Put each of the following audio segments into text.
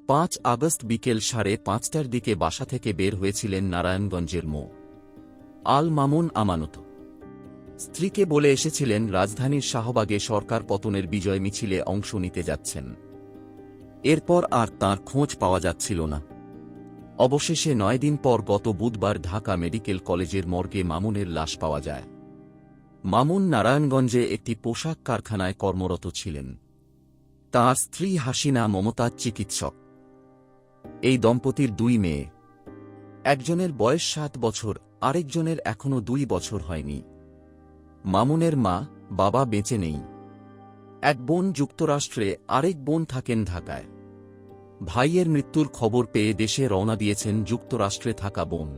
5 August বিকেল 5:30টার দিকে বাসা থেকে বের হয়েছিলেন নারায়ণগঞ্জের মো. আল মামুন আমানত। স্ত্রীকে বলে এসেছিলেন রাজধানীর শাহবাগে সরকার পতনের বিজয় মিছিলে অংশ নিতে যাচ্ছেন। এরপর আর তাঁর খোঁজ পাওয়া যাচ্ছিল না। অবশেষে 9 দিন পর গত বুধবার ঢাকা মেডিকেল কলেজের মর্গে মামুনের লাশ পাওয়া যায়। মামুন নারায়ণগঞ্জে একটি পোশাক কারখানায় কর্মরত ছিলেন। তাঁর স্ত্রী হাসিনা মমতাজ চিকিৎসক। এই দম্পতির 2 মেয়ে। একজনের বয়স 7 বছর, আরেকজনের এখনও 2 বছর হয়নি। মামুনের মা, বাবা বেঁচে নেই। এক বোন যুক্তরাষ্ট্রে, আরেক বোন থাকেন ঢাকায়। ভাইয়ের মৃত্যুর খবর পেয়ে দেশে রওনা দিয়েছেন যুক্তরাষ্ট্রে থাকা বোন।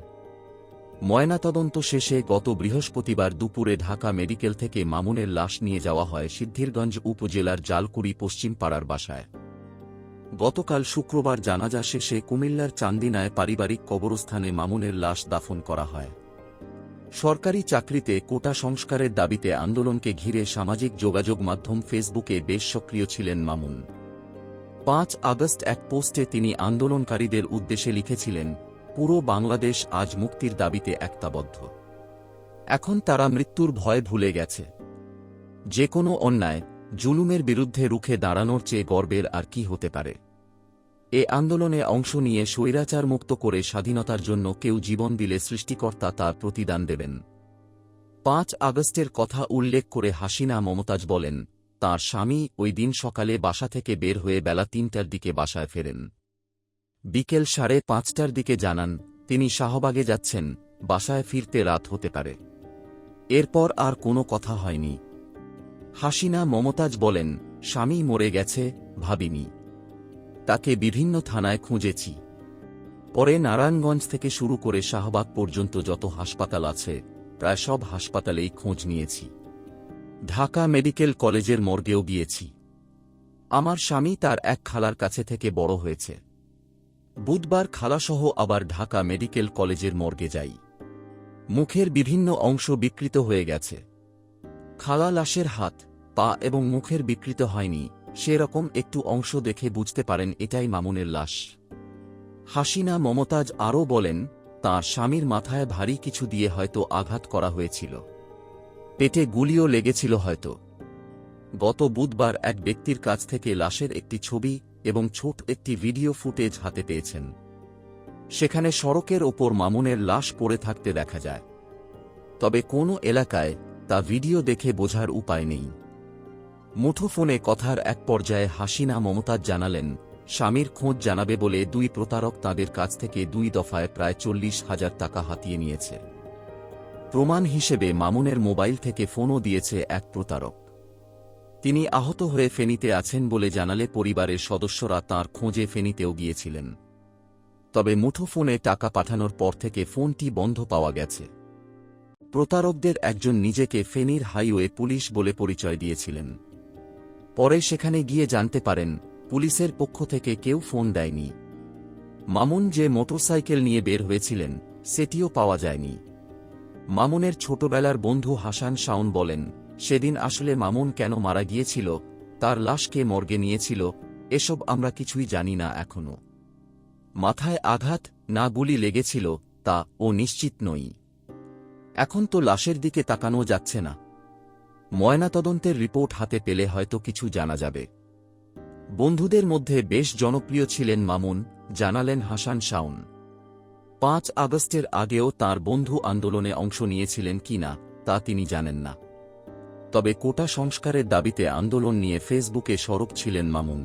ময়নাতদন্ত শেষে গত বৃহস্পতিবার দুপুরে ঢাকা মেডিকেল থেকে মামুনের লাশ নিয়ে যাওয়া হয় সিদ্ধিরগঞ্জ উপজেলার জালকুড়ি পশ্চিম পাড়ার বাসায়। গতকাল শুক্রবার জানাজা শেষে কুমিল্লার চান্দিনায় পারিবারিক কবরস্থানে মামুনের লাশ দাফন করা হয়। সরকারি চাকরিতে কোটা সংস্কারের দাবিতে আন্দোলনকে ঘিরে সামাজিক যোগাযোগ মাধ্যম ফেসবুকে বেশ সক্রিয় ছিলেন মামুন। 5 আগস্ট এক পোস্টে তিনি আন্দোলনকারীদের উদ্দেশ্যে লিখেছিলেন, পুরো বাংলাদেশ আজ মুক্তির দাবিতে একতাবদ্ধ। এখন তারা মৃত্যুর ভয় ভুলে গেছে। যে কোনো অন্যায়, জুলুমের বিরুদ্ধে রুখে দাঁড়ানোর চেয়ে গর্বের আর কি হতে পারে। এ আন্দোলনে অংশ নিয়ে স্বৈরাচার মুক্ত করে স্বাধীনতার জন্য কেউ জীবন দিলে সৃষ্টিকর্তা তার প্রতিদান দেবেন। 5 আগস্টের কথা উল্লেখ করে হাসিনা মমতাজ বলেন, তাঁর স্বামী ওই দিন সকালে বাসা থেকে বের হয়ে বেলা 3টার দিকে বাসায় ফেরেন। বিকেল 5:30টার দিকে জানান, তিনি শাহবাগে যাচ্ছেন, বাসায় ফিরতে রাত হতে পারে। এরপর আর কোনো কথা হয়নি। হাসিনা মমতাজ বলেন, স্বামী মরে গেছে, ভাবিনি। তাকে বিভিন্ন থানায় খুঁজেছি। পরে নারায়ণগঞ্জ থেকে শুরু করে শাহবাগ পর্যন্ত যত হাসপাতাল আছে, প্রায় সব হাসপাতালেই খোঁজ নিয়েছি। ঢাকা মেডিকেল কলেজের মর্গেও গিয়েছি। আমার স্বামী তার এক খালার কাছে থেকে বড় হয়েছে। বুধবার খালাসহ আবার ঢাকা মেডিকেল কলেজের মর্গে যাই। মুখের বিভিন্ন অংশ বিকৃত হয়ে গেছে। খালা লাশের হাত, পা এবং মুখের বিকৃত হয়নি, সেরকম একটু অংশ দেখে বুঝতে পারেন এটাই মামুনের লাশ। হাসিনা মমতাজ আরও বলেন, তাঁর স্বামীর মাথায় ভারী কিছু দিয়ে হয়তো আঘাত করা হয়েছিল। পেটে গুলিও লেগেছিল হয়তো। গত বুধবার এক ব্যক্তির কাছ থেকে লাশের একটি ছবি এবং ছোট একটি ভিডিও ফুটেজ হাতে পেয়েছেন। সেখানে সড়কের ওপর মামুনের লাশ পড়ে থাকতে দেখা যায়। তবে কোনো এলাকায় তা ভিডিও দেখে বোঝার উপায় নেই। মুঠোফোনে কথার এক পর্যায়ে হাসিনা মমতাজ জানালেন, স্বামীর খোঁজ জানাবে বলে 2 প্রতারক তাঁদের কাছ থেকে 2 দফায় প্রায় 40,000 টাকা হাতিয়ে নিয়েছে। প্রমাণ হিসেবে মামুনের মোবাইল থেকে ফোনও দিয়েছে এক প্রতারক। তিনি আহত হয়ে ফেনীতে আছেন বলে জানালে পরিবারের সদস্যরা তাঁর খোঁজে ফেনীতেও গিয়েছিলেন। তবে মুঠোফোনে টাকা পাঠানোর পর থেকে ফোনটি বন্ধ পাওয়া গেছে। প্রতারকদের একজন নিজেকে ফেনীর হাইওয়ে পুলিশ বলে পরিচয় দিয়েছিলেন। পরে সেখানে গিয়ে জানতে পারেন, পুলিশের পক্ষ থেকে কেউ ফোন দেয়নি। মামুন যে মোটরসাইকেল নিয়ে বের হয়েছিলেন, সেটিও পাওয়া যায়নি। মামুনের ছোটবেলার বন্ধু হাসান শাওন বলেন, সেদিন আসলে মামুন কেন মারা গিয়েছিল, তার লাশ কে মর্গে নিয়েছিল, এসব আমরা কিছুই জানি না এখনো। মাথায় আঘাত না গুলি লেগেছিল তা ও নিশ্চিত নই। এখন তো লাশের দিকে তাকানো যাচ্ছে না। ময়নাতদন্তের রিপোর্ট হাতে পেলে হয়তো কিছু জানা যাবে। বন্ধুদের মধ্যে বেশ জনপ্রিয় ছিলেন মামুন, জানালেন হাসান শাওন। 5 আগস্টের আগেও তার বন্ধু আন্দোলনে অংশ নিয়েছিলেন কিনা তা তিনি জানেন না। তবে কোটা সংস্কারের দাবিতে আন্দোলন নিয়ে ফেসবুকে সরব ছিলেন মামুন।